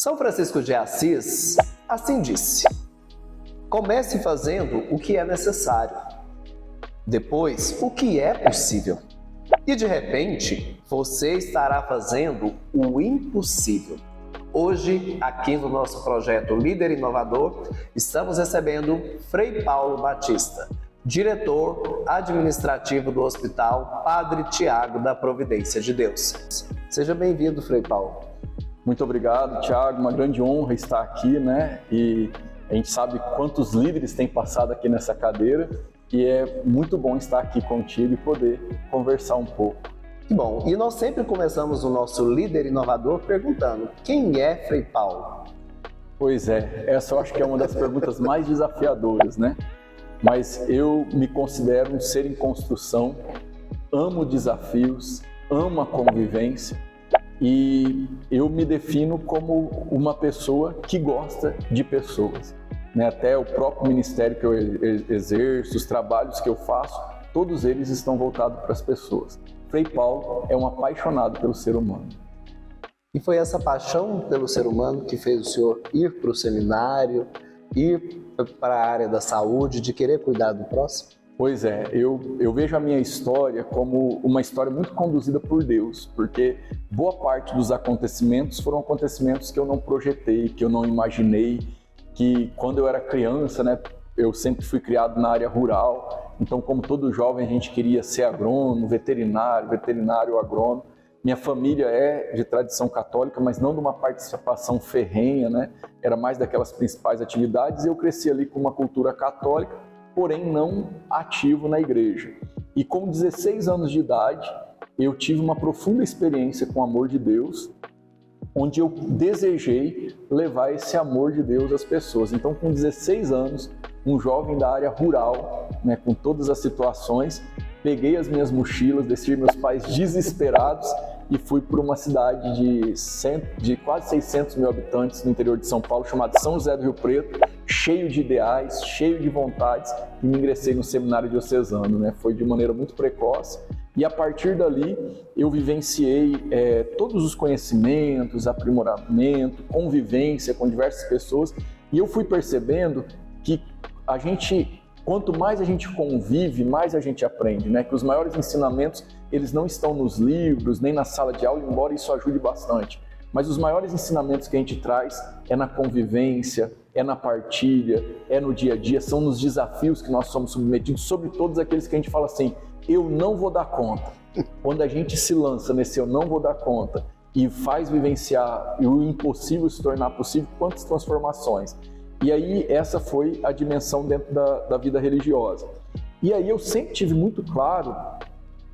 São Francisco de Assis assim disse: comece fazendo o que é necessário, depois o que é possível. E de repente, você estará fazendo o impossível. Hoje, aqui no nosso projeto Líder Inovador, estamos recebendo Frei Paulo Batista, diretor administrativo do Hospital Padre Tiago da Providência de Deus. Seja bem-vindo, Frei Paulo. Muito obrigado, Tiago. Uma grande honra estar aqui, né? E a gente sabe quantos líderes têm passado aqui nessa cadeira e é muito bom estar aqui contigo e poder conversar um pouco. Que bom. E nós sempre começamos o nosso Líder Inovador perguntando: quem é Frei Paulo? Pois é, essa eu acho que é uma das perguntas mais desafiadoras, né? Mas eu me considero um ser em construção, amo desafios, amo a convivência e eu me defino como uma pessoa que gosta de pessoas, né? Até o próprio ministério que eu exerço, os trabalhos que eu faço, todos eles estão voltados para as pessoas. Frei Paulo é um apaixonado pelo ser humano. E foi essa paixão pelo ser humano que fez o senhor ir para o seminário, ir para a área da saúde, de querer cuidar do próximo? Pois é, eu vejo a minha história como uma história muito conduzida por Deus, porque boa parte dos acontecimentos foram acontecimentos que eu não projetei, que eu não imaginei, que quando eu era criança, né, eu sempre fui criado na área rural, então como todo jovem a gente queria ser agrônomo, veterinário ou agrônomo. Minha família é de tradição católica, mas não de uma participação ferrenha, né? Era mais daquelas principais atividades e eu cresci ali com uma cultura católica, porém não ativo na igreja. E com 16 anos de idade, eu tive uma profunda experiência com o amor de Deus, onde eu desejei levar esse amor de Deus às pessoas. Então, com 16 anos, um jovem da área rural, né, com todas as situações, peguei as minhas mochilas, deixei meus pais desesperados e fui para uma cidade de quase 600 mil habitantes no interior de São Paulo, chamada São José do Rio Preto, cheio de ideais, cheio de vontades, e me ingressei no seminário diocesano, né? Foi de maneira muito precoce e a partir dali eu vivenciei todos os conhecimentos, aprimoramento, convivência com diversas pessoas e eu fui percebendo que quanto mais a gente convive, mais a gente aprende, né? Que os maiores ensinamentos, eles não estão nos livros, nem na sala de aula, embora isso ajude bastante. Mas os maiores ensinamentos que a gente traz é na convivência, é na partilha, é no dia a dia, são nos desafios que nós somos submetidos, sobre todos aqueles que a gente fala assim, eu não vou dar conta. Quando a gente se lança nesse eu não vou dar conta e faz vivenciar o impossível se tornar possível, quantas transformações. E aí essa foi a dimensão dentro da vida religiosa. E aí eu sempre tive muito claro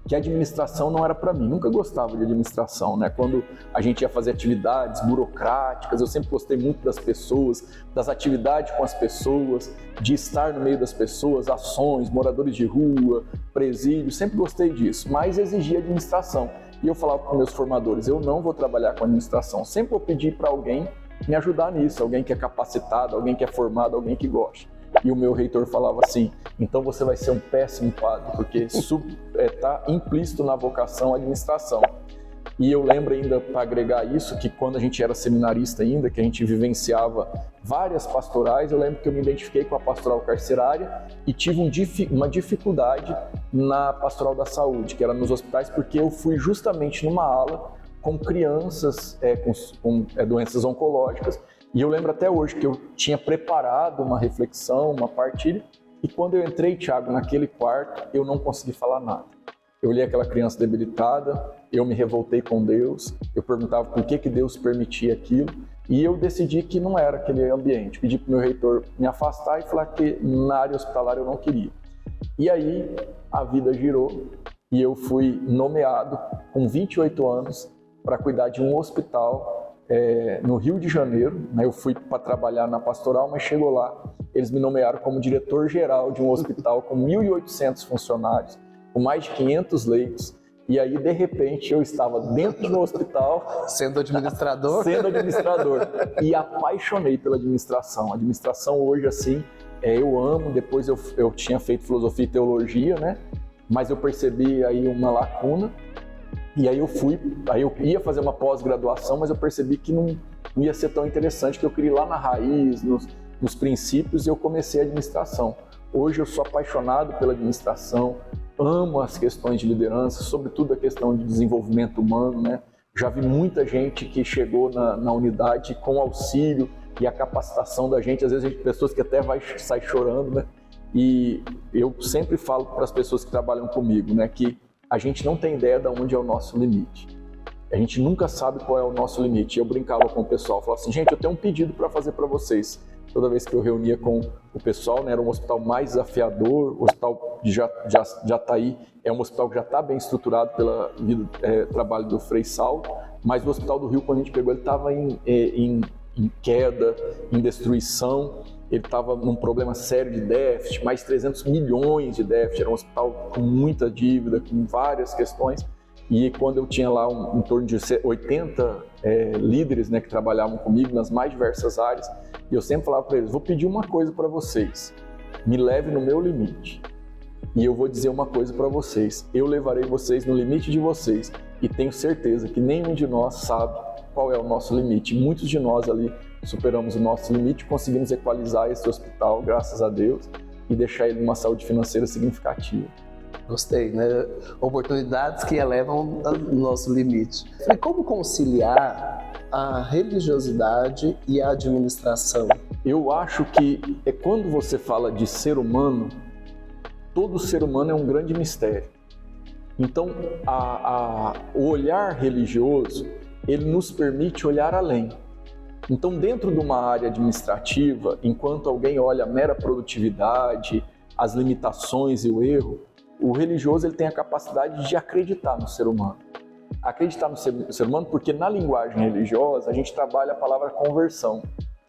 que a administração não era para mim, nunca gostava de administração, né? Quando a gente ia fazer atividades burocráticas, eu sempre gostei muito das pessoas, das atividades com as pessoas, de estar no meio das pessoas, ações, moradores de rua, presídio, sempre gostei disso, mas exigia administração. E eu falava para meus formadores, eu não vou trabalhar com administração, sempre vou pedir para alguém me ajudar nisso, alguém que é capacitado, alguém que é formado, alguém que gosta. E o meu reitor falava assim, então você vai ser um péssimo padre, porque está implícito na vocação a administração. E eu lembro ainda, para agregar isso, que quando a gente era seminarista ainda, que a gente vivenciava várias pastorais, eu lembro que eu me identifiquei com a pastoral carcerária e tive uma dificuldade na pastoral da saúde, que era nos hospitais, porque eu fui justamente numa ala com crianças com doenças oncológicas. E eu lembro até hoje que eu tinha preparado uma reflexão, uma partilha, e quando eu entrei, Tiago, naquele quarto, eu não consegui falar nada. Eu olhei aquela criança debilitada, eu me revoltei com Deus, eu perguntava por que Deus permitia aquilo, e eu decidi que não era aquele ambiente. Pedi para o meu reitor me afastar e falar que na área hospitalar eu não queria. E aí a vida girou e eu fui nomeado com 28 anos para cuidar de um hospital no Rio de Janeiro, né? Eu fui para trabalhar na pastoral, mas chegou lá, eles me nomearam como diretor-geral de um hospital com 1.800 funcionários, com mais de 500 leitos, e aí de repente eu estava dentro do hospital... Sendo administrador? Sendo administrador, e apaixonei pela administração. A administração hoje, assim, eu amo, depois eu tinha feito filosofia e teologia, né? Mas eu percebi aí uma lacuna, e aí eu ia fazer uma pós-graduação, mas eu percebi que não ia ser tão interessante, que eu queria ir lá na raiz, nos princípios, e eu comecei a administração. Hoje eu sou apaixonado pela administração, amo as questões de liderança, sobretudo a questão de desenvolvimento humano, né? Já vi muita gente que chegou na unidade com auxílio e a capacitação da gente, às vezes pessoas que até saem chorando, né? E eu sempre falo para as pessoas que trabalham comigo, né, que a gente não tem ideia de onde é o nosso limite. A gente nunca sabe qual é o nosso limite. Eu brincava com o pessoal, falava assim, gente, eu tenho um pedido para fazer para vocês. Toda vez que eu reunia com o pessoal, né, era um hospital mais desafiador, o hospital de Jataí é um hospital que já está bem estruturado pela vida, trabalho do Frei Saulo, mas o Hospital do Rio, quando a gente pegou, ele estava em queda, em destruição, ele estava num problema sério de déficit, mais 300 milhões de déficit, era um hospital com muita dívida, com várias questões, e quando eu tinha lá em torno de 80 líderes, né, que trabalhavam comigo nas mais diversas áreas, e eu sempre falava para eles, vou pedir uma coisa para vocês, me leve no meu limite, e eu vou dizer uma coisa para vocês, eu levarei vocês no limite de vocês, e tenho certeza que nenhum de nós sabe qual é o nosso limite. Muitos de nós ali superamos o nosso limite, conseguimos equalizar esse hospital, graças a Deus, e deixar ele numa saúde financeira significativa. Gostei, né? Oportunidades que elevam o nosso limite. E como conciliar a religiosidade e a administração? Eu acho que quando você fala de ser humano, todo ser humano é um grande mistério. Então, o olhar religioso, ele nos permite olhar além. Então, dentro de uma área administrativa, enquanto alguém olha a mera produtividade, as limitações e o erro, o religioso ele tem a capacidade de acreditar no ser humano. Acreditar no ser humano porque na linguagem religiosa a gente trabalha a palavra conversão.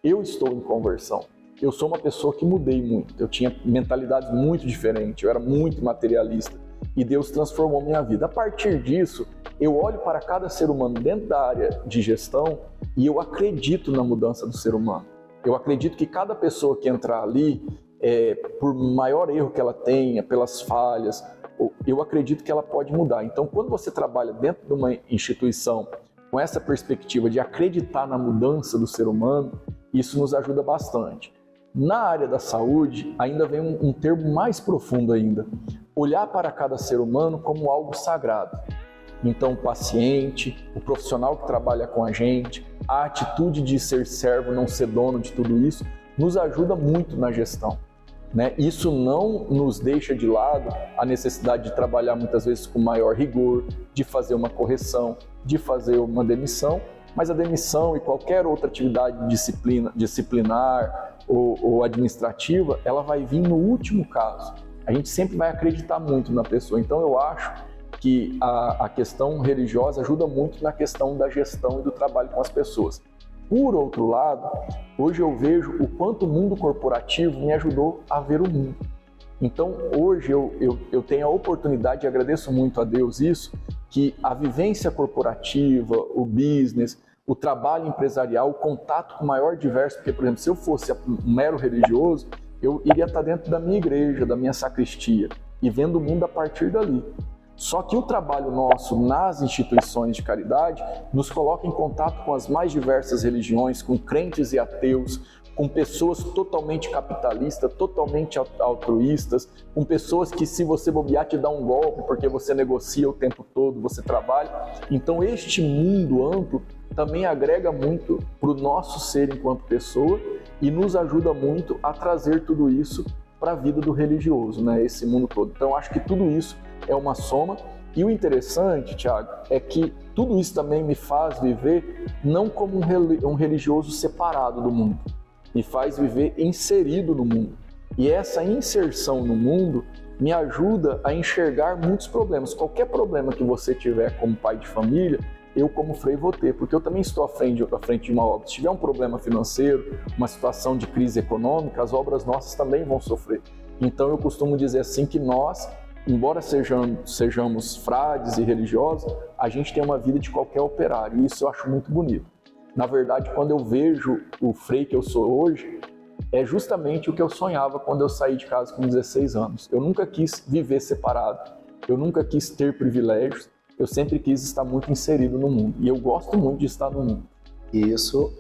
Eu estou em conversão. Eu sou uma pessoa que mudei muito. Eu tinha mentalidades muito diferentes, eu era muito materialista. E Deus transformou minha vida. A partir disso, eu olho para cada ser humano dentro da área de gestão e eu acredito na mudança do ser humano. Eu acredito que cada pessoa que entrar ali, por maior erro que ela tenha, pelas falhas, eu acredito que ela pode mudar. Então, quando você trabalha dentro de uma instituição com essa perspectiva de acreditar na mudança do ser humano, isso nos ajuda bastante. Na área da saúde, ainda vem um termo mais profundo ainda. Olhar para cada ser humano como algo sagrado. Então, o paciente, o profissional que trabalha com a gente, a atitude de ser servo, não ser dono de tudo isso, nos ajuda muito na gestão. Né? Isso não nos deixa de lado a necessidade de trabalhar muitas vezes com maior rigor, de fazer uma correção, de fazer uma demissão, mas a demissão e qualquer outra atividade disciplinar ou administrativa, ela vai vir no último caso. A gente sempre vai acreditar muito na pessoa. Então eu acho que a questão religiosa ajuda muito na questão da gestão e do trabalho com as pessoas. Por outro lado, hoje eu vejo o quanto o mundo corporativo me ajudou a ver o mundo. Então hoje eu tenho a oportunidade, e agradeço muito a Deus isso, que a vivência corporativa, o business, o trabalho empresarial, o contato com o maior diverso, porque, por exemplo, se eu fosse um mero religioso, eu iria estar dentro da minha igreja, da minha sacristia, e vendo o mundo a partir dali. Só que o trabalho nosso nas instituições de caridade nos coloca em contato com as mais diversas religiões, com crentes e ateus, com pessoas totalmente capitalistas, totalmente altruístas, com pessoas que, se você bobear, te dá um golpe porque você negocia o tempo todo, você trabalha. Então este mundo amplo também agrega muito para o nosso ser enquanto pessoa e nos ajuda muito a trazer tudo isso para a vida do religioso, né? Esse mundo todo. Então acho que tudo isso é uma soma. E o interessante, Thiago, é que tudo isso também me faz viver não como um religioso separado do mundo, me faz viver inserido no mundo. E essa inserção no mundo me ajuda a enxergar muitos problemas. Qualquer problema que você tiver como pai de família, eu como frei vou ter, porque eu também estou à frente de uma obra. Se tiver um problema financeiro, uma situação de crise econômica, as obras nossas também vão sofrer. Então eu costumo dizer assim que nós, embora sejamos frades e religiosos, a gente tem uma vida de qualquer operário, e isso eu acho muito bonito. Na verdade, quando eu vejo o frei que eu sou hoje, é justamente o que eu sonhava quando eu saí de casa com 16 anos. Eu nunca quis viver separado, eu nunca quis ter privilégios, eu sempre quis estar muito inserido no mundo, e eu gosto muito de estar no mundo. E isso,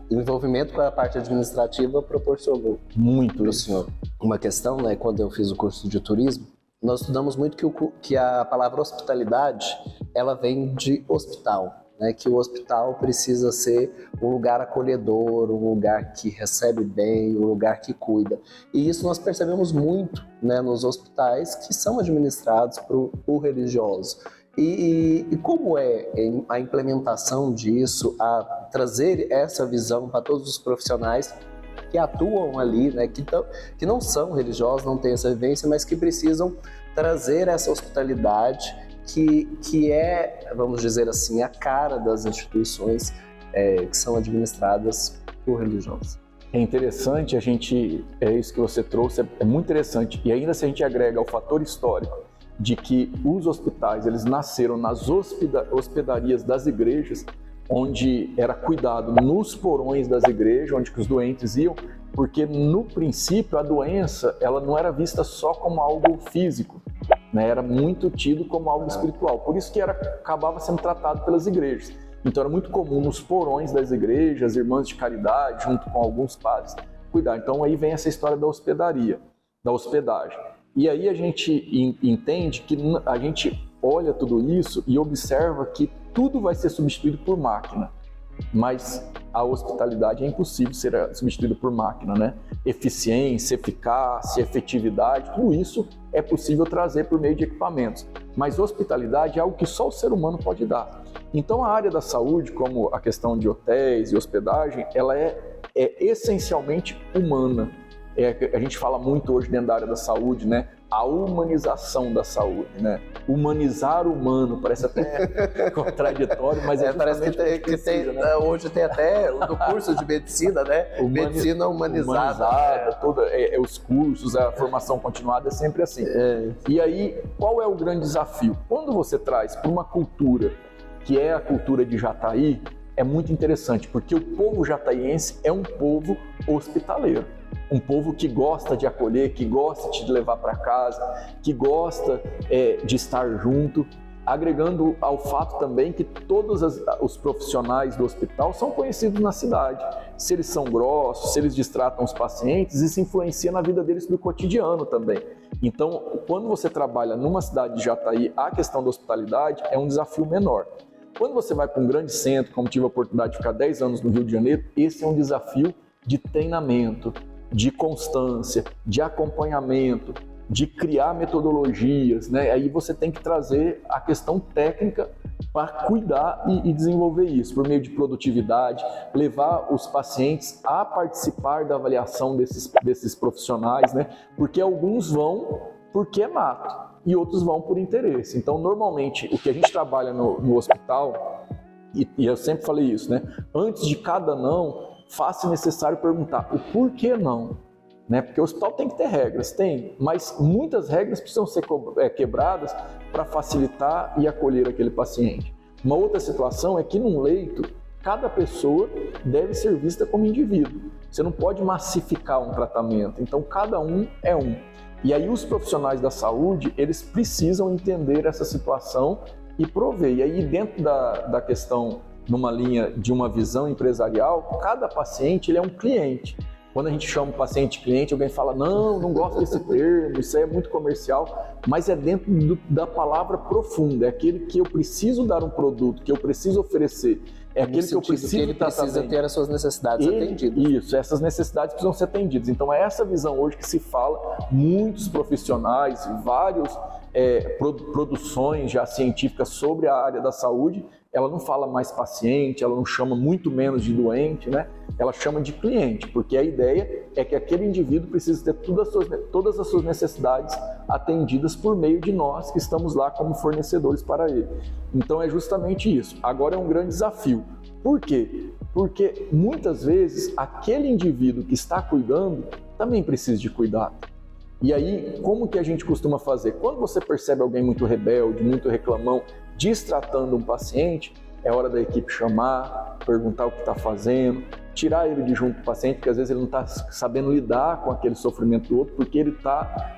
o envolvimento com a parte administrativa proporcionou Muito para o isso. senhor. Uma questão, né, quando eu fiz o curso de turismo, nós estudamos muito que a palavra hospitalidade, ela vem de hospital, né, que o hospital precisa ser um lugar acolhedor, um lugar que recebe bem, um lugar que cuida. E isso nós percebemos muito, né, nos hospitais que são administrados por religiosos. E como é a implementação disso, a trazer essa visão para todos os profissionais que atuam ali, né, que não são religiosos, não têm essa vivência, mas que precisam trazer essa hospitalidade que é, vamos dizer assim, a cara das instituições que são administradas por religiosos. É interessante é isso que você trouxe, é muito interessante. E ainda se a gente agrega o fator histórico de que os hospitais, eles nasceram nas hospedarias das igrejas, onde era cuidado nos porões das igrejas, onde que os doentes iam, porque no princípio a doença ela não era vista só como algo físico, né? Era muito tido como algo espiritual, por isso que acabava sendo tratado pelas igrejas. Então era muito comum nos porões das igrejas, irmãs de caridade, junto com alguns padres, cuidar. Então aí vem essa história da hospedaria, da hospedagem. E aí a gente entende que a gente olha tudo isso e observa que tudo vai ser substituído por máquina, mas a hospitalidade é impossível ser substituída por máquina, né? Eficiência, eficácia, efetividade, tudo isso é possível trazer por meio de equipamentos, mas hospitalidade é algo que só o ser humano pode dar. Então a área da saúde, como a questão de hotéis e hospedagem, ela é essencialmente humana. A gente fala muito hoje dentro da área da saúde, né? A humanização da saúde, né? Humanizar o humano, parece até contraditório, mas parece que tem, né? Hoje tem até do curso de medicina, né? Medicina humanizada. Os cursos, a formação continuada é sempre assim. E aí, qual é o grande desafio? Quando você traz para uma cultura que é a cultura de Jataí, é muito interessante, porque o povo jataiense é um povo hospitaleiro. Um povo que gosta de acolher, que gosta de levar para casa, que gosta de estar junto, agregando ao fato também que todos os profissionais do hospital são conhecidos na cidade. Se eles são grossos, se eles distratam os pacientes, isso influencia na vida deles do cotidiano também. Então, quando você trabalha numa cidade de Jataí, a questão da hospitalidade é um desafio menor. Quando você vai para um grande centro, como tive a oportunidade de ficar 10 anos no Rio de Janeiro, esse é um desafio de treinamento, de constância, de acompanhamento, de criar metodologias, né? Aí você tem que trazer a questão técnica para cuidar e desenvolver isso, por meio de produtividade, levar os pacientes a participar da avaliação desses profissionais, né? Porque alguns vão porque é mato e outros vão por interesse. Então, normalmente, o que a gente trabalha no hospital, e eu sempre falei isso, né? Antes de cada não, faça necessário perguntar o porquê não, né? Porque o hospital tem que ter regras, mas muitas regras precisam ser quebradas para facilitar e acolher aquele paciente. Uma outra situação é que num leito, cada pessoa deve ser vista como indivíduo. Você não pode massificar um tratamento, então cada um é um. E aí os profissionais da saúde, eles precisam entender essa situação e prover. E aí dentro da questão, numa linha de uma visão empresarial, cada paciente ele é um cliente. Quando a gente chama o paciente de cliente, alguém fala, não gosto desse termo, isso aí é muito comercial, mas é dentro da palavra profunda, é aquele que eu preciso dar um produto, que eu preciso oferecer, é aquele que eu preciso que ele precisa ter as suas necessidades atendidas. Isso, essas necessidades precisam ser atendidas. Então é essa visão hoje que se fala, muitos profissionais, várias produções já científicas sobre a área da saúde, ela não fala mais paciente, ela não chama muito menos de doente, né? Ela chama de cliente, porque a ideia é que aquele indivíduo precisa ter todas as suas necessidades atendidas por meio de nós que estamos lá como fornecedores para ele. Então é justamente isso. Agora é um grande desafio. Por quê? Porque muitas vezes aquele indivíduo que está cuidando também precisa de cuidado. E aí, como que a gente costuma fazer? Quando você percebe alguém muito rebelde, muito reclamão, destratando um paciente, é hora da equipe chamar, perguntar o que está fazendo, tirar ele de junto do paciente, porque às vezes ele não está sabendo lidar com aquele sofrimento do outro, porque ele está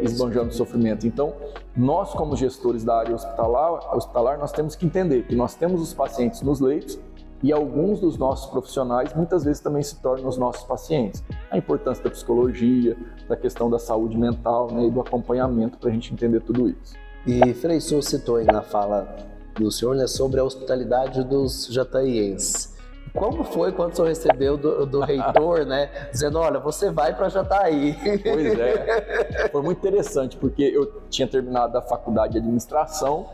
esbanjando o sofrimento. Então, nós como gestores da área hospitalar, nós temos que entender que nós temos os pacientes nos leitos, e alguns dos nossos profissionais muitas vezes também se tornam os nossos pacientes. A importância da psicologia, da questão da saúde mental, né, e do acompanhamento para a gente entender tudo isso. E Frei, o senhor citou aí na fala do senhor, né, sobre a hospitalidade dos jataienses. Como foi quando o senhor recebeu do reitor, né, dizendo, olha, você vai para Jataí? Pois é, foi muito interessante, porque eu tinha terminado a faculdade de administração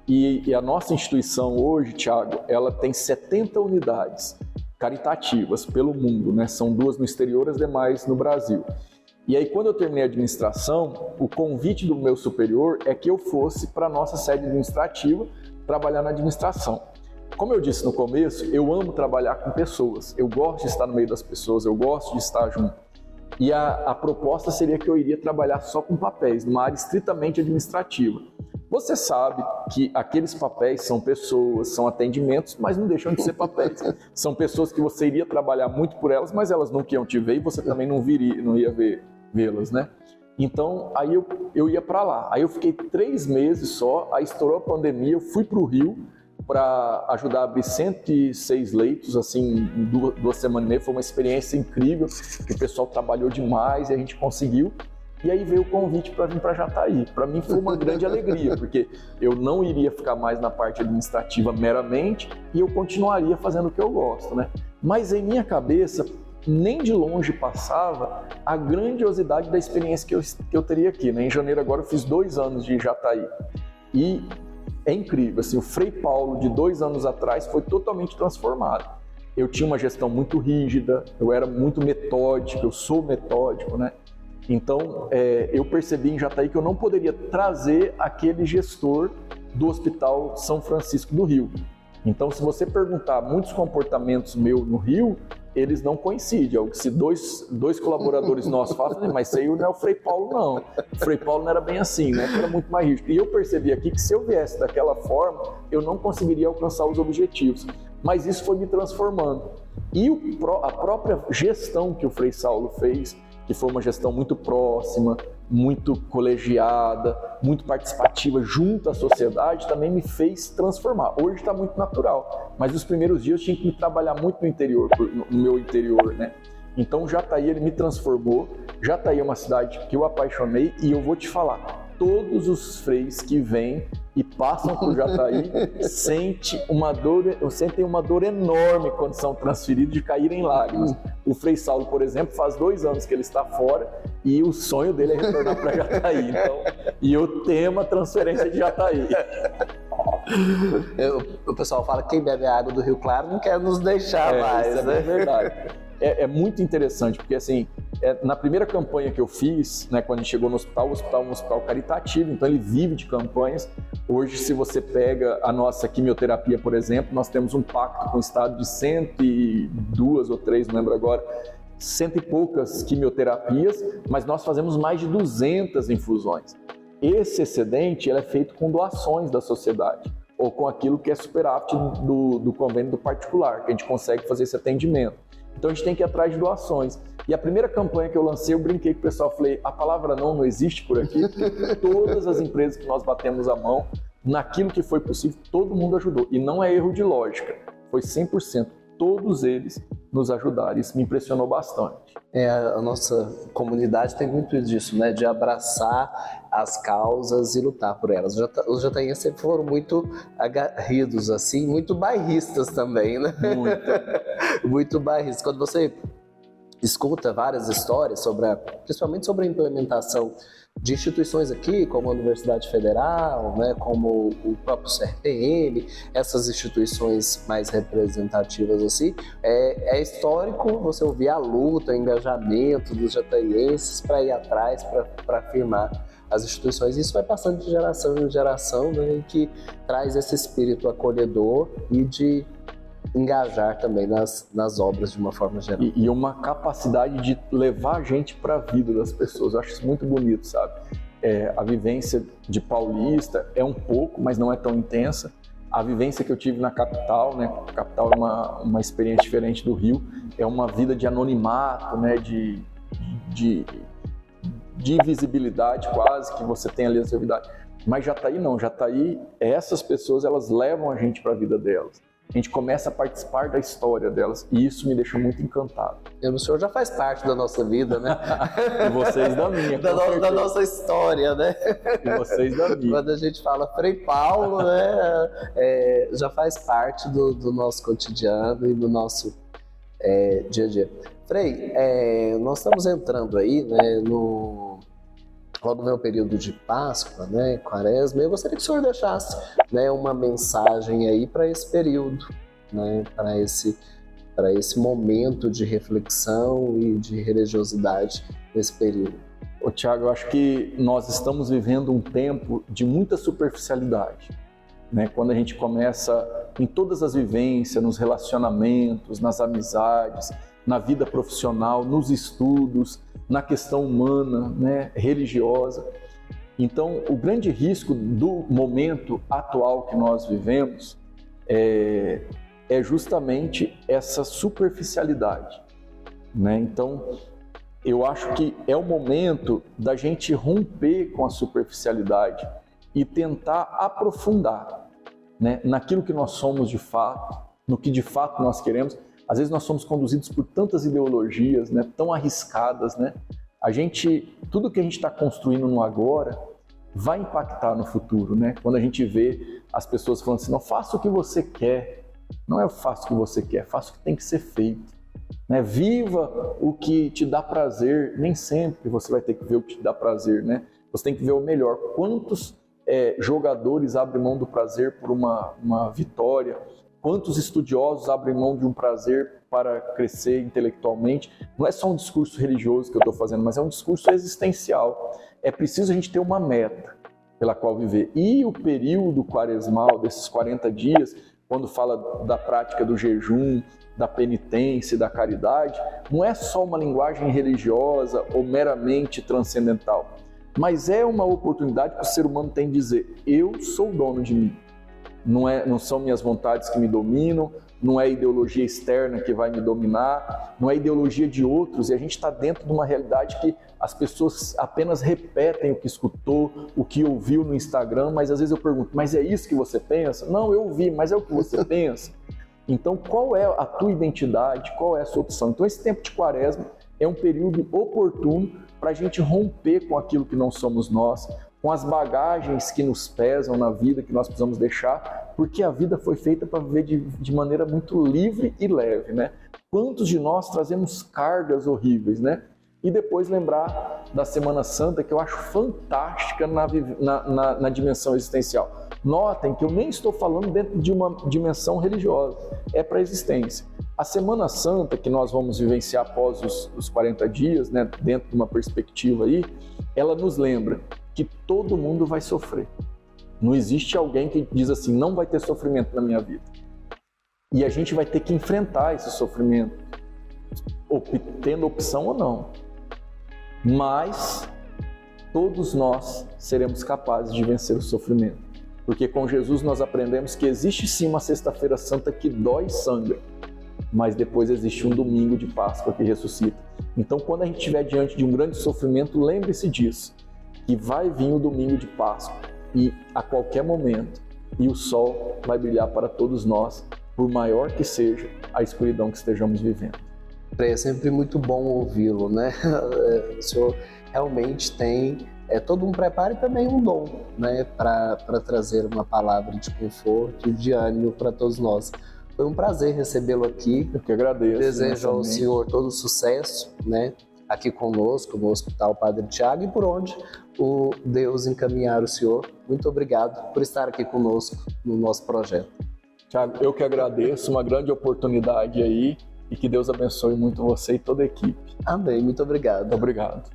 e a nossa instituição hoje, Thiago, ela tem 70 unidades caritativas pelo mundo, né? São 2 no exterior, as demais no Brasil. E aí, quando eu terminei a administração, o convite do meu superior é que eu fosse para a nossa sede administrativa trabalhar na administração. Como eu disse no começo, eu amo trabalhar com pessoas, eu gosto de estar no meio das pessoas, eu gosto de estar junto. E a proposta seria que eu iria trabalhar só com papéis, numa área estritamente administrativa. Você sabe que aqueles papéis são pessoas, são atendimentos, mas não deixam de ser papéis. São pessoas que você iria trabalhar muito por elas, mas elas não iam te ver e você também não ia vê-las, né? Então, aí eu ia para lá. Aí eu fiquei 3 meses só, aí estourou a pandemia, eu fui para o Rio para ajudar a abrir 106 leitos, assim, em 2 semanas e meia. Foi uma experiência incrível, que o pessoal trabalhou demais e a gente conseguiu. E aí veio o convite para vir para Jataí. Para mim foi uma grande alegria, porque eu não iria ficar mais na parte administrativa meramente e eu continuaria fazendo o que eu gosto, né? Mas em minha cabeça, nem de longe passava a grandiosidade da experiência que eu teria aqui, né? Em janeiro agora eu fiz 2 anos de Jataí. E é incrível, assim, o Frei Paulo de 2 anos atrás foi totalmente transformado. Eu tinha uma gestão muito rígida, eu era muito metódico, eu sou metódico, né? Então, eu percebi em Jataí que eu não poderia trazer aquele gestor do Hospital São Francisco do Rio. Então, se você perguntar muitos comportamentos meus no Rio, eles não coincidem. Se dois colaboradores nossos falam, mas isso aí não é o Frei Paulo, não. O Frei Paulo não era bem assim, né? Era muito mais rígido. E eu percebi aqui que se eu viesse daquela forma, eu não conseguiria alcançar os objetivos. Mas isso foi me transformando. E a própria gestão que o Frei Saulo fez, que foi uma gestão muito próxima, muito colegiada, muito participativa junto à sociedade, também me fez transformar. Hoje está muito natural, mas nos primeiros dias eu tinha que me trabalhar muito no interior, no meu interior, né? Então Jataí, ele me transformou. Jataí é uma cidade que eu apaixonei e eu vou te falar, todos os freis que vêm e passam por Jataí sentem uma dor enorme quando são transferidos de cair em lágrimas. O Frei Saulo, por exemplo, faz 2 anos que ele está fora e o sonho dele é retornar para Jataí. Então, e eu temo a transferência de Jataí. O pessoal fala que quem bebe a água do Rio Claro não quer nos deixar mais, isso né? É verdade. É muito interessante, porque assim, na primeira campanha que eu fiz, né, quando a gente chegou no hospital, o hospital é um hospital caritativo, então ele vive de campanhas. Hoje, se você pega a nossa quimioterapia, por exemplo, nós temos um pacto com o estado de 102 ou 3, não lembro agora, 100 e poucas quimioterapias, mas nós fazemos mais de 200 infusões. Esse excedente ele é feito com doações da sociedade, ou com aquilo que é superávit do convênio do particular, que a gente consegue fazer esse atendimento. Então a gente tem que ir atrás de doações. E a primeira campanha que eu lancei, eu brinquei com o pessoal, falei, a palavra não existe por aqui. Todas as empresas que nós batemos a mão, naquilo que foi possível, todo mundo ajudou. E não é erro de lógica, foi 100%. Todos eles nos ajudaram. Isso me impressionou bastante. A nossa comunidade tem muito disso, né? De abraçar as causas e lutar por elas. Os jataienses sempre foram muito agarridos, assim, muito bairristas também, né? Muito. Muito bairristas. Quando você escuta várias histórias, principalmente sobre a implementação de instituições aqui, como a Universidade Federal, né, como o próprio CRPM, essas instituições mais representativas assim, é histórico você ouvir a luta, o engajamento dos jataienses para ir atrás, para afirmar as instituições. Isso vai passando de geração em geração, né, e que traz esse espírito acolhedor e de engajar também nas obras de uma forma geral. E uma capacidade de levar a gente para a vida das pessoas. Eu acho isso muito bonito, sabe? A vivência de paulista é um pouco, mas não é tão intensa. A vivência que eu tive na capital, né? A capital é uma experiência diferente do Rio. É uma vida de anonimato, né? De invisibilidade quase, que você tem ali a sua vida. Mas Jataí não. Jataí, essas pessoas, elas levam a gente para a vida delas. a gente começa a participar da história delas, e isso me deixa muito encantado. E o senhor já faz parte da nossa vida, né? E vocês da minha. Da nossa história, né? E vocês da minha. Quando a gente fala Frei Paulo, né, já faz parte do nosso cotidiano e do nosso dia a dia. Frei, nós estamos entrando aí, né, logo vem o período de Páscoa, né, Quaresma. Eu gostaria que o senhor deixasse, né, uma mensagem aí para esse período, né, para esse momento de reflexão e de religiosidade nesse período. Ô, Tiago, eu acho que nós estamos vivendo um tempo de muita superficialidade, né? Quando a gente começa em todas as vivências, nos relacionamentos, nas amizades, na vida profissional, nos estudos, na questão humana, né, religiosa. Então, o grande risco do momento atual que nós vivemos é justamente essa superficialidade, né? Então, eu acho que é o momento da gente romper com a superficialidade e tentar aprofundar, né, naquilo que nós somos de fato, no que de fato nós queremos. Às vezes nós somos conduzidos por tantas ideologias, né, tão arriscadas, né? Tudo que a gente está construindo no agora vai impactar no futuro, né? Quando a gente vê as pessoas falando assim, não, faça o que você quer. Não é faça o que você quer, faça o que tem que ser feito, né? Viva o que te dá prazer. Nem sempre você vai ter que ver o que te dá prazer, né? Você tem que ver o melhor. Quantos jogadores abrem mão do prazer por uma vitória? Quantos estudiosos abrem mão de um prazer para crescer intelectualmente? Não é só um discurso religioso que eu estou fazendo, mas é um discurso existencial. É preciso a gente ter uma meta pela qual viver. E o período quaresmal, desses 40 dias, quando fala da prática do jejum, da penitência e da caridade, não é só uma linguagem religiosa ou meramente transcendental, mas é uma oportunidade que o ser humano tem de dizer, eu sou dono de mim. Não são minhas vontades que me dominam, não é a ideologia externa que vai me dominar, não é a ideologia de outros, e a gente está dentro de uma realidade que as pessoas apenas repetem o que escutou, o que ouviu no Instagram, mas às vezes eu pergunto, mas é isso que você pensa? Não, eu ouvi, mas é o que você pensa? Então, qual é a tua identidade, qual é a sua opção? Então, esse tempo de Quaresma é um período oportuno para a gente romper com aquilo que não somos nós, com as bagagens que nos pesam na vida, que nós precisamos deixar, porque a vida foi feita para viver de maneira muito livre e leve, né? Quantos de nós trazemos cargas horríveis, né? E depois lembrar da Semana Santa, que eu acho fantástica na dimensão existencial. Notem que eu nem estou falando dentro de uma dimensão religiosa, é para a existência. A Semana Santa, que nós vamos vivenciar após os 40 dias, né, dentro de uma perspectiva aí, ela nos lembra que todo mundo vai sofrer. Não existe alguém que diz assim, não vai ter sofrimento na minha vida. E a gente vai ter que enfrentar esse sofrimento, tendo opção ou não. Mas todos nós seremos capazes de vencer o sofrimento. Porque com Jesus nós aprendemos que existe sim uma sexta-feira santa que dói e sangra, mas depois existe um domingo de Páscoa que ressuscita. Então, quando a gente estiver diante de um grande sofrimento, lembre-se disso, que vai vir o domingo de Páscoa e a qualquer momento, e o sol vai brilhar para todos nós, por maior que seja a escuridão que estejamos vivendo. É sempre muito bom ouvi-lo, né? O senhor realmente tem todo um preparo e também um dom, né? Para trazer uma palavra de conforto e de ânimo para todos nós. Foi um prazer recebê-lo aqui. Eu que agradeço. Desejo ao senhor todo sucesso, né? Aqui conosco no Hospital Padre Tiago e por onde o Deus encaminhar o senhor. Muito obrigado por estar aqui conosco no nosso projeto. Tiago, eu que agradeço, uma grande oportunidade aí e que Deus abençoe muito você e toda a equipe. Amém, muito obrigado. Obrigado.